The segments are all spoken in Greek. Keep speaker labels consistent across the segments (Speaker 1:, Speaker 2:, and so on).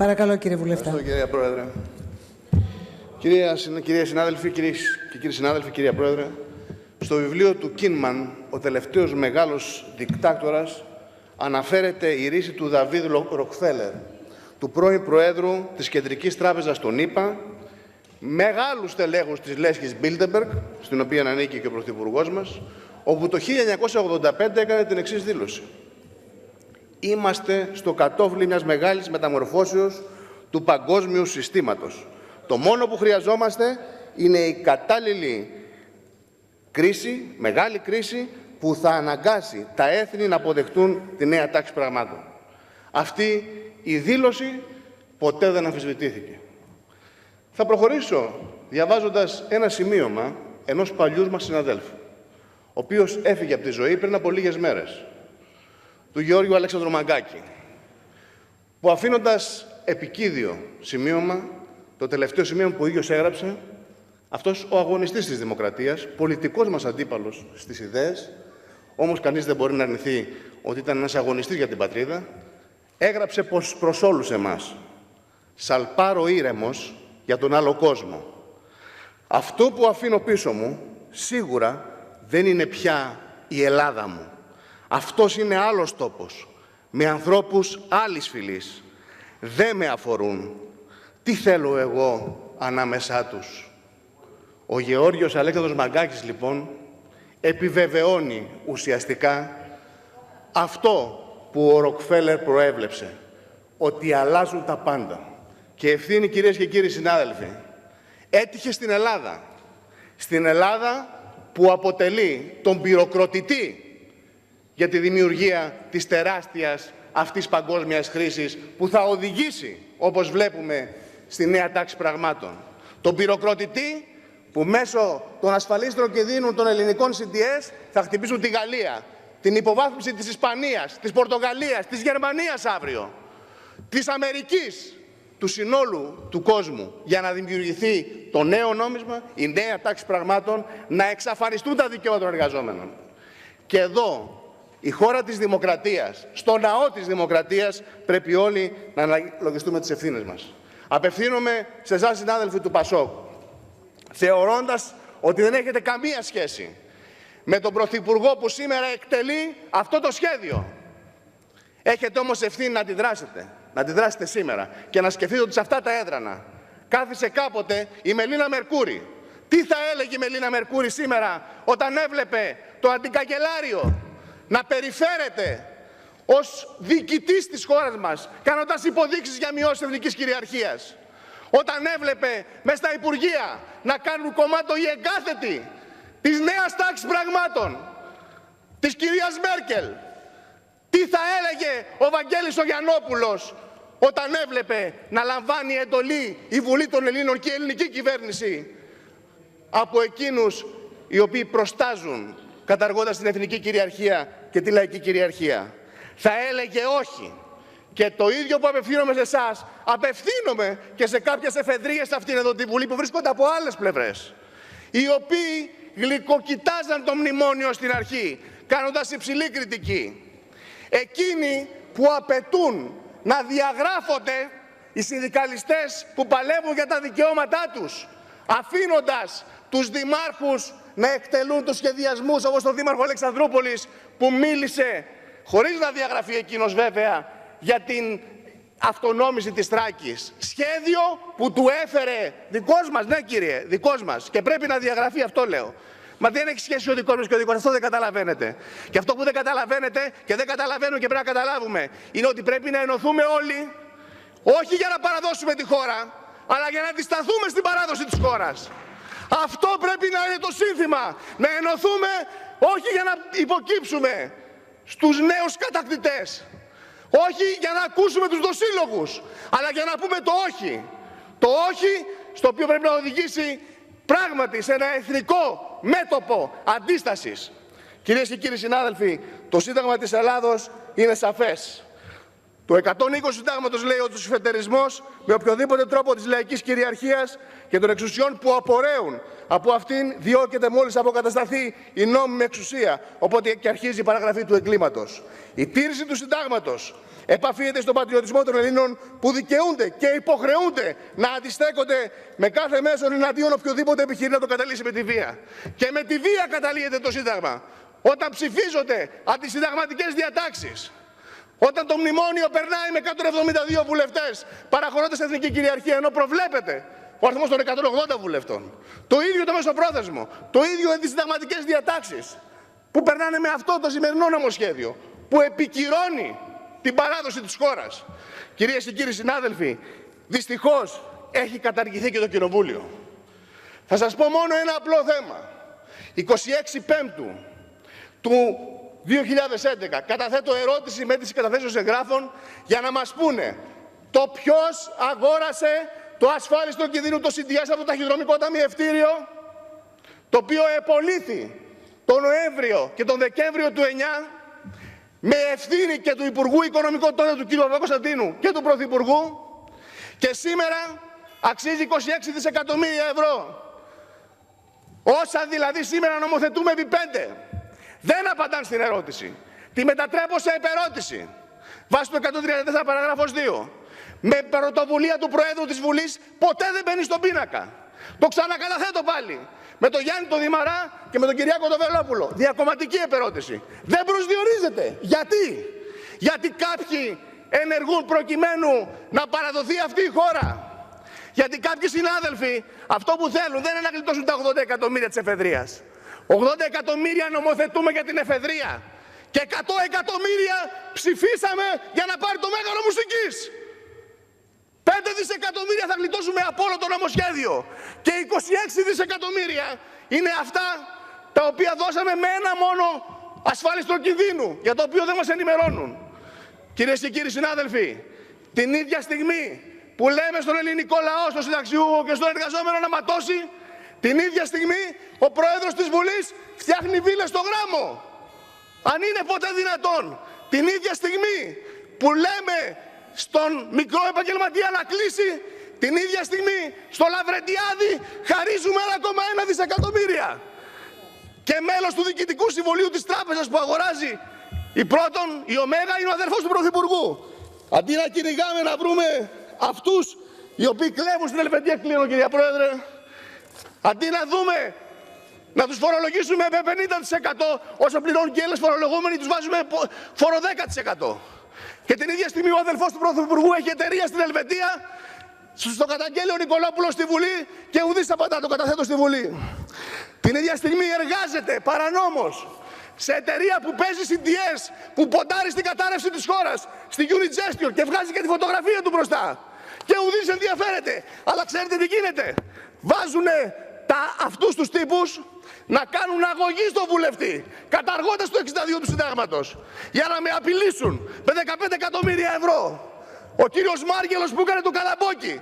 Speaker 1: Παρακαλώ, κύριε Βουλευτά.
Speaker 2: Ευχαριστώ, κυρία Πρόεδρε. Κυρία συνάδελφοι, κυρίες και κύριοι συνάδελφοι, κυρία Πρόεδρε, στο βιβλίο του Κίνμαν, ο τελευταίος μεγάλος δικτάτορας, αναφέρεται η ρίση του Δαβίδ Ροκφέλερ, του πρώην Προέδρου της Κεντρικής Τράπεζας των ΗΠΑ, μεγάλου στελέχους της λέσχης Μπίλντεμπεργκ, στην οποία ανήκει και ο Πρωθυπουργός μας, όπου το 1985 έκανε την εξής δήλωση. Είμαστε στο κατόφλι μιας μεγάλης μεταμορφώσεως του παγκόσμιου συστήματος. Το μόνο που χρειαζόμαστε είναι η κατάλληλη κρίση, μεγάλη κρίση, που θα αναγκάσει τα έθνη να αποδεχτούν τη νέα τάξη πραγμάτων. Αυτή η δήλωση ποτέ δεν αμφισβητήθηκε. Θα προχωρήσω διαβάζοντας ένα σημείωμα ενός παλιού μας συναδέλφου, ο οποίος έφυγε από τη ζωή πριν από λίγες μέρες, του Γεώργιου Αλέξανδρου Μαγκάκη, που αφήνοντας επικίδιο σημείωμα, το τελευταίο σημείωμα που ο ίδιος έγραψε, αυτός ο αγωνιστής της δημοκρατίας, πολιτικός μας αντίπαλος στις ιδέες, όμως κανείς δεν μπορεί να αρνηθεί ότι ήταν ένας αγωνιστής για την πατρίδα, έγραψε πως προς όλους εμάς «Σαλπάρω ήρεμος για τον άλλο κόσμο. Αυτό που αφήνω πίσω μου σίγουρα δεν είναι πια η Ελλάδα μου. Αυτός είναι άλλος τόπος, με ανθρώπους άλλης φυλής. Δεν με αφορούν. Τι θέλω εγώ ανάμεσά τους». Ο Γεώργιος Αλέξανδρος Μαγκάκης, λοιπόν, επιβεβαιώνει ουσιαστικά αυτό που ο Ροκφέλερ προέβλεψε, ότι αλλάζουν τα πάντα. Και ευθύνη, κυρίες και κύριοι συνάδελφοι, έτυχε στην Ελλάδα. Στην Ελλάδα που αποτελεί τον πυροκροτητή για τη δημιουργία της τεράστιας αυτής παγκόσμιας κρίσης που θα οδηγήσει, όπως βλέπουμε, στη νέα τάξη πραγμάτων. Τον πυροκροτητή που μέσω των ασφαλίστρων κινδύνων των ελληνικών CDS θα χτυπήσουν τη Γαλλία, την υποβάθμιση της Ισπανίας, της Πορτογαλίας, της Γερμανίας αύριο, της Αμερικής, του συνόλου του κόσμου, για να δημιουργηθεί το νέο νόμισμα, η νέα τάξη πραγμάτων, να εξαφανιστούν τα δικαιώματα των εργαζόμενων. Και εδώ, η χώρα της δημοκρατίας, στο ναό της δημοκρατίας, πρέπει όλοι να αναλογιστούμε τις ευθύνες μας. Απευθύνομαι σε εσάς, συνάδελφοι του ΠΑΣΟΚ, θεωρώντας ότι δεν έχετε καμία σχέση με τον Πρωθυπουργό που σήμερα εκτελεί αυτό το σχέδιο. Έχετε όμως ευθύνη να αντιδράσετε. Να αντιδράσετε σήμερα και να σκεφτείτε ότι σε αυτά τα έδρανα κάθισε κάποτε η Μελίνα Μερκούρη. Τι θα έλεγε η Μελίνα Μερκούρη σήμερα όταν έβλεπε το αντικαγκελάριο να περιφέρεται ως διοικητής της χώρας μας, κάνοντας υποδείξεις για μειώσεις εθνικής κυριαρχίας. Όταν έβλεπε μες στα Υπουργεία να κάνουν κομμάτι οι εγκάθετοι της νέας τάξης πραγμάτων, της κυρίας Μέρκελ. Τι θα έλεγε ο Βαγγέλης ο Γιαννόπουλος όταν έβλεπε να λαμβάνει εντολή η Βουλή των Ελλήνων και η ελληνική κυβέρνηση από εκείνους οι οποίοι προστάζουν, καταργώντας την εθνική κυριαρχία και τη λαϊκή κυριαρχία. Θα έλεγε όχι. Και το ίδιο που απευθύνομαι σε εσάς, απευθύνομαι και σε κάποιες εφεδρείες σε αυτήν εδώ τη Βουλή που βρίσκονται από άλλες πλευρές, οι οποίοι γλυκοκοιτάζαν το μνημόνιο στην αρχή, κάνοντας υψηλή κριτική. Εκείνοι που απαιτούν να διαγράφονται οι συνδικαλιστές που παλεύουν για τα δικαιώματά τους, αφήνοντας τους δημάρχους να εκτελούν τους σχεδιασμούς, όπως τον δήμαρχο Αλεξανδρούπολης που μίλησε, χωρίς να διαγραφεί εκείνος βέβαια, για την αυτονόμηση της Θράκης. Σχέδιο που του έφερε δικός μας, ναι κύριε, δικός μας, και πρέπει να διαγραφεί, αυτό λέω. Μα δεν έχει σχέση ο δικός μας και ο δικός, αυτό δεν καταλαβαίνετε. Και αυτό που δεν καταλαβαίνετε και δεν καταλαβαίνουμε και πρέπει να καταλάβουμε είναι ότι πρέπει να ενωθούμε όλοι, όχι για να παραδώσουμε τη χώρα, αλλά για να αντισταθούμε στην παράδοση της χώρας. Αυτό πρέπει να είναι το σύνθημα. Να ενωθούμε όχι για να υποκύψουμε στους νέους κατακτητές. Όχι για να ακούσουμε τους δοσύλλογους, αλλά για να πούμε το όχι. Το όχι στο οποίο πρέπει να οδηγήσει πράγματι σε ένα εθνικό μέτωπο αντίστασης. Κυρίες και κύριοι συνάδελφοι, το Σύνταγμα της Ελλάδος είναι σαφές. Το 120 του Συντάγματος λέει ότι ο σφετερισμός με οποιοδήποτε τρόπο της λαϊκής κυριαρχίας και των εξουσιών που απορρέουν από αυτήν διώκεται μόλις αποκατασταθεί η νόμιμη εξουσία. Οπότε και αρχίζει η παραγραφή του εγκλήματος. Η τήρηση του Συντάγματος επαφίεται στον πατριωτισμό των Ελλήνων που δικαιούνται και υποχρεούνται να αντιστέκονται με κάθε μέσο εναντίον οποιοδήποτε επιχειρεί να το καταλύσει με τη βία. Και με τη βία καταλύεται το Σύνταγμα. Όταν ψηφίζονται αντισυνταγματικές διατάξεις. Όταν το μνημόνιο περνάει με 172 βουλευτές παραχωρώντας εθνική κυριαρχία, ενώ προβλέπεται ο αριθμός των 180 βουλευτών. Το ίδιο το μεσοπρόθεσμο, το ίδιο αντισυνταγματικές διατάξεις που περνάνε με αυτό το σημερινό νομοσχέδιο, που επικυρώνει την παράδοση της χώρας. Κυρίες και κύριοι συνάδελφοι, δυστυχώς έχει καταργηθεί και το Κοινοβούλιο. Θα σας πω μόνο ένα απλό θέμα. 26 Πέμπτου του 2011 καταθέτω ερώτηση με τις καταθέσεις εγγράφων για να μας πούνε το ποιος αγόρασε το ασφάλιστο κινδύνου, το CDS, από το ταχυδρομικό ταμιευτήριο, το οποίο επολύθη τον Νοέμβριο και τον Δεκέμβριο του 2009 με ευθύνη και του Υπουργού Οικονομικών τότε του κ. Παπα-Κωνσταντίνου και του Πρωθυπουργού, και σήμερα αξίζει 26 δισεκατομμύρια ευρώ. Όσα δηλαδή σήμερα νομοθετούμε επί 5. Δεν απαντάνε στην ερώτηση. Τη μετατρέπω σε επερώτηση. Βάσει του 134 παραγράφος 2. Με πρωτοβουλία του Προέδρου της Βουλής ποτέ δεν μπαίνει στον πίνακα. Το ξανακαταθέτω πάλι. Με τον Γιάννη τον Δημαρά και με τον Κυριάκο τον Βελόπουλο. Διακομματική επερώτηση. Δεν προσδιορίζεται. Γιατί? Γιατί κάποιοι ενεργούν προκειμένου να παραδοθεί αυτή η χώρα. Γιατί κάποιοι συνάδελφοι αυτό που θέλουν δεν είναι να γλιτώσουν τα 80 εκατομμύρια της εφεδρείας. 80 εκατομμύρια νομοθετούμε για την εφεδρεία. Και 100 εκατομμύρια ψηφίσαμε για να πάρει το Μέγαρο Μουσικής. 5 δισεκατομμύρια θα γλιτώσουμε από όλο το νομοσχέδιο. Και 26 δισεκατομμύρια είναι αυτά τα οποία δώσαμε με ένα μόνο ασφάλιστο κινδύνου, για το οποίο δεν μας ενημερώνουν. Κυρίες και κύριοι συνάδελφοι, την ίδια στιγμή που λέμε στον ελληνικό λαό, στον συνταξιούχο και στον εργαζόμενο να ματώσει, την ίδια στιγμή ο Πρόεδρος της Βουλής φτιάχνει βίλες στο Γράμμο. Αν είναι ποτέ δυνατόν, την ίδια στιγμή που λέμε στον μικρό επαγγελματία να κλείσει, την ίδια στιγμή στο Λαβρεντιάδη χαρίζουμε 1,1 δισεκατομμύρια. Και μέλος του Διοικητικού Συμβουλίου της Τράπεζας που αγοράζει η Πρώτον, η Ωμέγα, είναι ο αδερφός του Πρωθυπουργού. Αντί να κυνηγάμε να βρούμε αυτούς οι οποίοι κλέβουν στην Ελβετία, κλείνω κυρία Πρόεδρε, αντί να δούμε να τους φορολογήσουμε με 50% όσο πληρώνουν και οι Έλληνες φορολογούμενοι, τους βάζουμε φόρο 10%. Και την ίδια στιγμή ο αδελφός του Πρωθυπουργού έχει εταιρεία στην Ελβετία, στο καταγγέλει ο Νικολόπουλος στη Βουλή και ουδής απαντά, το καταθέτω στη Βουλή. Την ίδια στιγμή εργάζεται παρανόμως σε εταιρεία που παίζει CDS, που ποντάρει στην κατάρρευση της χώρας, στη Unigestion, και βγάζει και τη φωτογραφία του μπροστά. Και ουδής ενδιαφέρεται. Αλλά ξέρετε τι γίνεται? Βάζουνε αυτούς τους τύπους να κάνουν αγωγή στον βουλευτή, καταργώντας το 62 του Συντάγματος, για να με απειλήσουν με 15 εκατομμύρια ευρώ. Ο κύριος Μάργελος που έκανε το καλαμπόκι,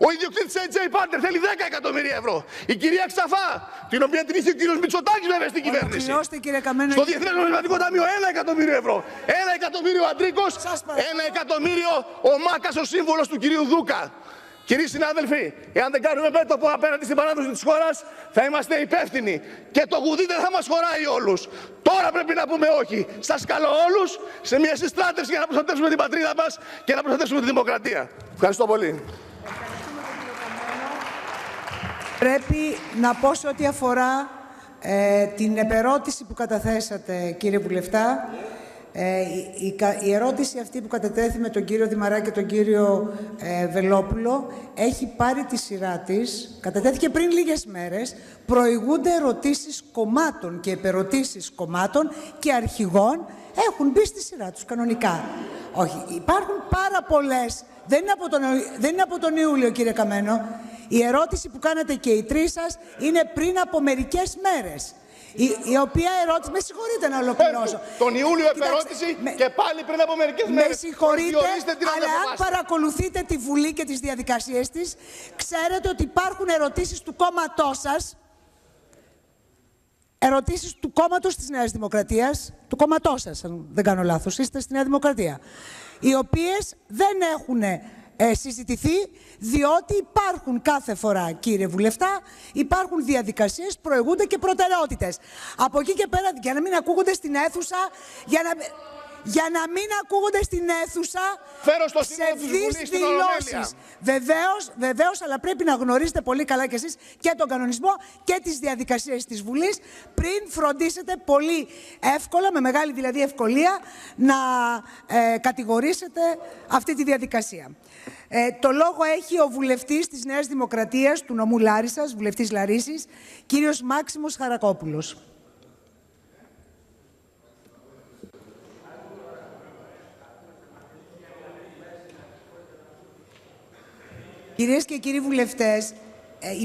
Speaker 2: ο ιδιοκτήτης AJ Partner, θέλει 10 εκατομμύρια ευρώ. Η κυρία Ξαφά, την οποία την είχε ο κύριος Μητσοτάκης βέβαια στην κυβέρνηση. Στο Διεθνές Νομισματικό Ταμείο 1 εκατομμύριο ευρώ. 1 εκατομμύριο ο Αντρίκος, 1 εκατομμύριο ο Μάκας, ο σύμβολος του κυρίου Δούκα. Κύριοι συνάδελφοι, εάν δεν κάνουμε μέτωπο απέναντι στην παράδοση της χώρας, θα είμαστε υπεύθυνοι. Και το γουδί δεν θα μας χωράει όλους. Τώρα πρέπει να πούμε όχι. Σας καλώ όλους σε μια συστράτευση για να προστατεύσουμε την πατρίδα μας και να προστατεύσουμε τη δημοκρατία. Ευχαριστώ πολύ.
Speaker 1: Πρέπει να πω σε ό,τι αφορά την επερώτηση που καταθέσατε, κύριε Βουλευτά. Η ερώτηση αυτή που κατετέθη με τον κύριο Δημαρά και τον κύριο Βελόπουλο έχει πάρει τη σειρά της, κατατέθηκε πριν λίγες μέρες. Προηγούνται ερωτήσεις κομμάτων και επερωτήσεις κομμάτων και αρχηγών, έχουν μπει στη σειρά τους κανονικά. Όχι, υπάρχουν πάρα πολλές, δεν είναι από τον Ιούλιο, κύριε Καμένο. Η ερώτηση που κάνατε και οι τρεις σας είναι πριν από μερικές μέρες. Η οποία ερώτηση, με συγχωρείτε να ολοκληρώσω.
Speaker 2: Τον Ιούλιο επερώτηση και πάλι πριν από μερικές μέρες.
Speaker 1: Με συγχωρείτε, αλλά αν παρακολουθείτε τη Βουλή και τις διαδικασίες της, ξέρετε ότι υπάρχουν ερωτήσεις του κόμματός σας, ερωτήσεις του κόμματος της Νέας Δημοκρατίας, του κόμματός σας, αν δεν κάνω λάθος, είστε στη Νέα Δημοκρατία. οι οποίες δεν έχουν συζητηθεί, διότι υπάρχουν κάθε φορά, κύριε Βουλευτά, υπάρχουν διαδικασίες, προηγούνται και προτεραιότητες. Από εκεί και πέρα, για να μην ακούγονται στην αίθουσα, για να μην ακούγονται στην αίθουσα ψευδείς δηλώσεις. Βεβαίως, αλλά πρέπει να γνωρίζετε πολύ καλά κι εσείς και τον κανονισμό και τις διαδικασίες της Βουλής, πριν φροντίσετε πολύ εύκολα, με μεγάλη δηλαδή ευκολία, να κατηγορήσετε αυτή τη διαδικασία. Το λόγο έχει ο βουλευτής της Νέας Δημοκρατίας, του νομού Λάρισσας, βουλευτής Λαρίσσης, κύριος Μάξιμος Χαρακόπουλος. Κυρίες και κύριοι βουλευτές,